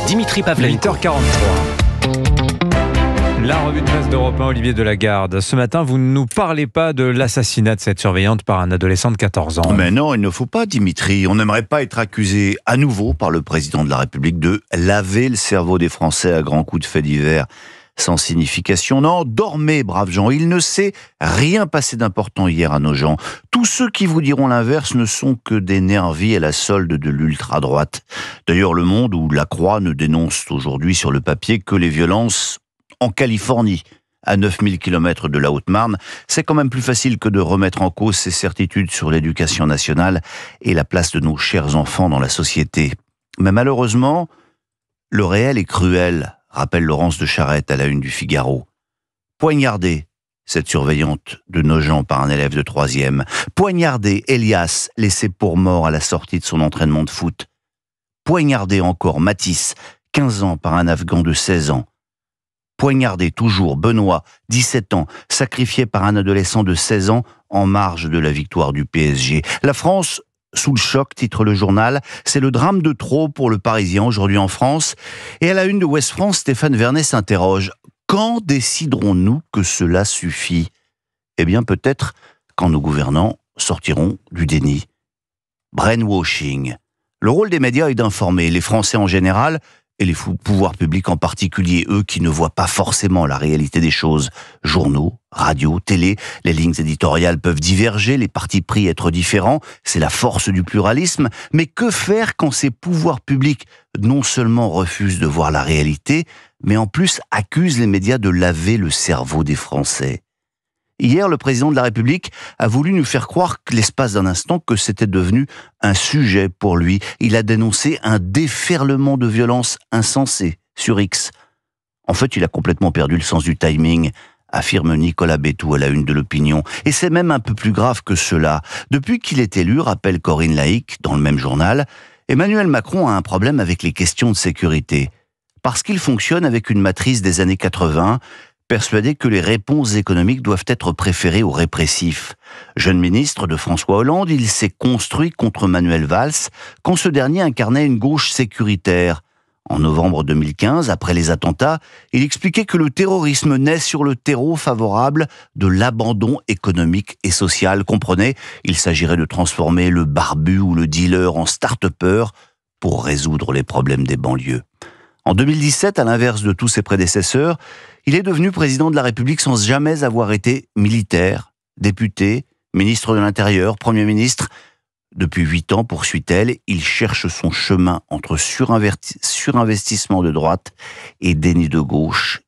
Dimitri Pavlenko. 8h43. La revue de presse d'Europe 1, Olivier Delagarde. Ce matin, vous ne nous parlez pas de l'assassinat de cette surveillante par un adolescent de 14 ans. Mais non, il ne faut pas, Dimitri. On n'aimerait pas être accusé à nouveau par le président de la République de laver le cerveau des Français à grands coups de faits divers sans signification. Non, dormez, braves gens. Il ne s'est rien passé d'important hier à nos gens. Tous ceux qui vous diront l'inverse ne sont que des nervis à la solde de l'ultra-droite. D'ailleurs, Le Monde ou La Croix ne dénoncent aujourd'hui sur le papier que les violences en Californie, à 9000 km de la Haute-Marne. C'est quand même plus facile que de remettre en cause ces certitudes sur l'éducation nationale et la place de nos chers enfants dans la société. Mais malheureusement, le réel est cruel, rappelle Laurence de Charette à la une du Figaro. Poignardée, cette surveillante de Nogent par un élève de 3e. Poignardée, Elias, laissé pour mort à la sortie de son entraînement de foot. Poignardé encore, Mathis, 15 ans, par un Afghan de 16 ans. Poignardé toujours, Benoît, 17 ans, sacrifié par un adolescent de 16 ans en marge de la victoire du PSG. La France, sous le choc, titre le journal. C'est le drame de trop pour le Parisien aujourd'hui en France. Et à la une de Ouest France, Stéphane Vernet s'interroge. Quand déciderons-nous que cela suffit ? Eh bien, peut-être quand nos gouvernants sortiront du déni. Brainwashing. Le rôle des médias est d'informer les Français en général et les pouvoirs publics en particulier, eux qui ne voient pas forcément la réalité des choses. Journaux, radio, télé, les lignes éditoriales peuvent diverger, les partis pris être différents, c'est la force du pluralisme. Mais que faire quand ces pouvoirs publics non seulement refusent de voir la réalité, mais en plus accusent les médias de laver le cerveau des Français ? Hier, le président de la République a voulu nous faire croire que l'espace d'un instant que c'était devenu un sujet pour lui. Il a dénoncé un déferlement de violence insensé sur X. En fait, il a complètement perdu le sens du timing, affirme Nicolas Bétou à la une de l'Opinion. Et c'est même un peu plus grave que cela. Depuis qu'il est élu, rappelle Corinne Laïc dans le même journal, Emmanuel Macron a un problème avec les questions de sécurité. Parce qu'il fonctionne avec une matrice des années 80, persuadé que les réponses économiques doivent être préférées aux répressifs. Jeune ministre de François Hollande, il s'est construit contre Manuel Valls quand ce dernier incarnait une gauche sécuritaire. En novembre 2015, après les attentats, il expliquait que le terrorisme naît sur le terreau favorable de l'abandon économique et social. Comprenez, il s'agirait de transformer le barbu ou le dealer en start-upper pour résoudre les problèmes des banlieues. En 2017, à l'inverse de tous ses prédécesseurs, il est devenu président de la République sans jamais avoir été militaire, député, ministre de l'Intérieur, Premier ministre. Depuis 8 ans, poursuit-elle, il cherche son chemin entre surinvestissement de droite et déni de gauche.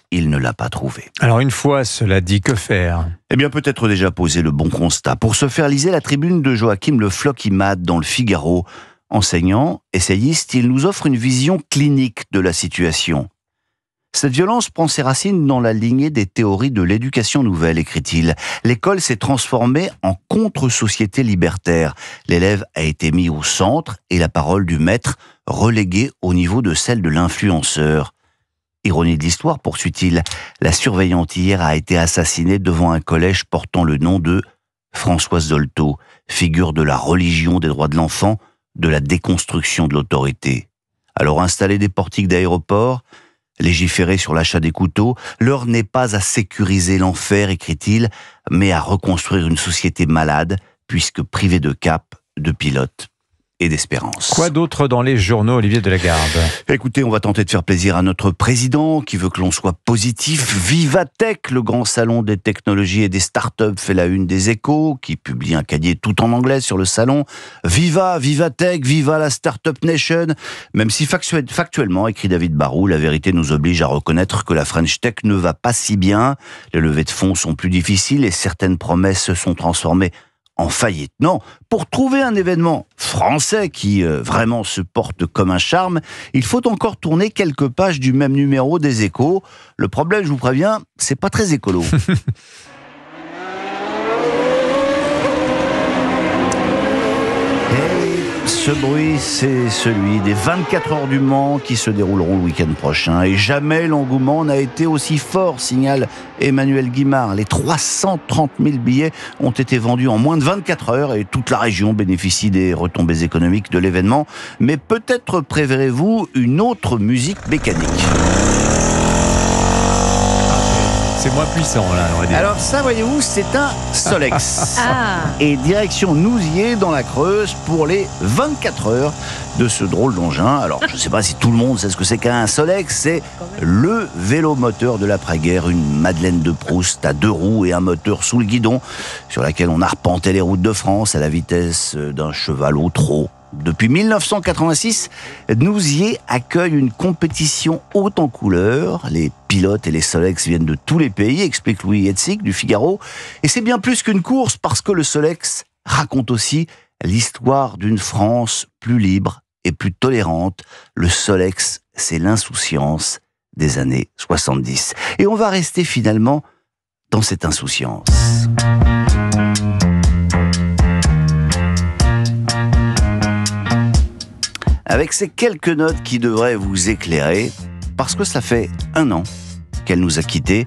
Il ne l'a pas trouvé. Alors une fois cela dit, que faire ? Eh bien, peut-être déjà poser le bon constat. Pour ce faire, lisez la tribune de Joachim Le Floch-Imad dans le Figaro. Enseignant, essayiste, il nous offre une vision clinique de la situation. Cette violence prend ses racines dans la lignée des théories de l'éducation nouvelle, écrit-il. L'école s'est transformée en contre-société libertaire. L'élève a été mis au centre et la parole du maître reléguée au niveau de celle de l'influenceur. Ironie de l'histoire, poursuit-il, la surveillante hier a été assassinée devant un collège portant le nom de Françoise Dolto, figure de la religion des droits de l'enfant, de la déconstruction de l'autorité. Alors installer des portiques d'aéroport, légiférer sur l'achat des couteaux, l'heure n'est pas à sécuriser l'enfer, écrit-il, mais à reconstruire une société malade, puisque privée de cap, de pilote et d'espérance. Quoi d'autre dans les journaux, Olivier Delagarde ? Écoutez, on va tenter de faire plaisir à notre président qui veut que l'on soit positif. Vivatech, le grand salon des technologies et des startups, fait la une des Échos, qui publie un cahier tout en anglais sur le salon. Vivatech, viva la Startup Nation. Même si factuellement, écrit David Barou, la vérité nous oblige à reconnaître que la French Tech ne va pas si bien. Les levées de fonds sont plus difficiles et certaines promesses se sont transformées en faillite. Non, pour trouver un événement français qui vraiment se porte comme un charme, il faut encore tourner quelques pages du même numéro des Échos. Le problème, je vous préviens, c'est pas très écolo. Ce bruit, c'est celui des 24 heures du Mans qui se dérouleront le week-end prochain. Et jamais l'engouement n'a été aussi fort, signale Emmanuel Guimard. Les 330 000 billets ont été vendus en moins de 24 heures et toute la région bénéficie des retombées économiques de l'événement. Mais peut-être préférez-vous une autre musique mécanique. C'est moins puissant, là, on va dire. Alors ça, voyez-vous, c'est un Solex. Et direction Nousier dans la Creuse pour les 24 heures de ce drôle d'engin. Alors, je ne sais pas si tout le monde sait ce que c'est qu'un Solex. C'est le vélo-moteur de l'après-guerre, une Madeleine de Proust à 2 roues et un moteur sous le guidon, sur laquelle on arpentait les routes de France à la vitesse d'un cheval au trot. Depuis 1986, Nousier accueille une compétition haute en couleurs. Les pilotes et les Solex viennent de tous les pays, explique Louis Hetzig du Figaro. Et c'est bien plus qu'une course parce que le Solex raconte aussi l'histoire d'une France plus libre et plus tolérante. Le Solex, c'est l'insouciance des années 70. Et on va rester finalement dans cette insouciance. Avec ces quelques notes qui devraient vous éclairer, parce que ça fait 1 an qu'elle nous a quittés,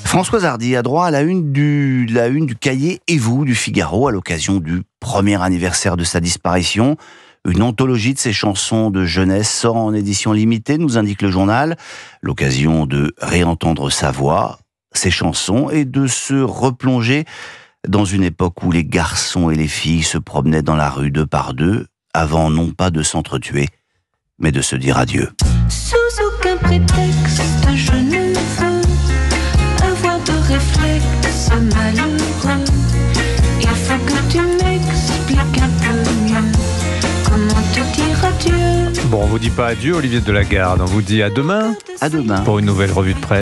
Françoise Hardy a droit à la une du cahier Et vous du Figaro à l'occasion du 1er anniversaire de sa disparition. Une anthologie de ses chansons de jeunesse sort en édition limitée, nous indique le journal. L'occasion de réentendre sa voix, ses chansons et de se replonger dans une époque où les garçons et les filles se promenaient dans la rue 2 par 2, avant non pas de s'entretuer, mais de se dire adieu. Sous aucun prétexte, je ne veux avoir de réflexe malheureux. Il faut que tu m'expliques un peu mieux comment te dire adieu. Bon, on vous dit pas adieu, Olivier de la Garde, on vous dit à demain. À demain. Pour une nouvelle revue de presse.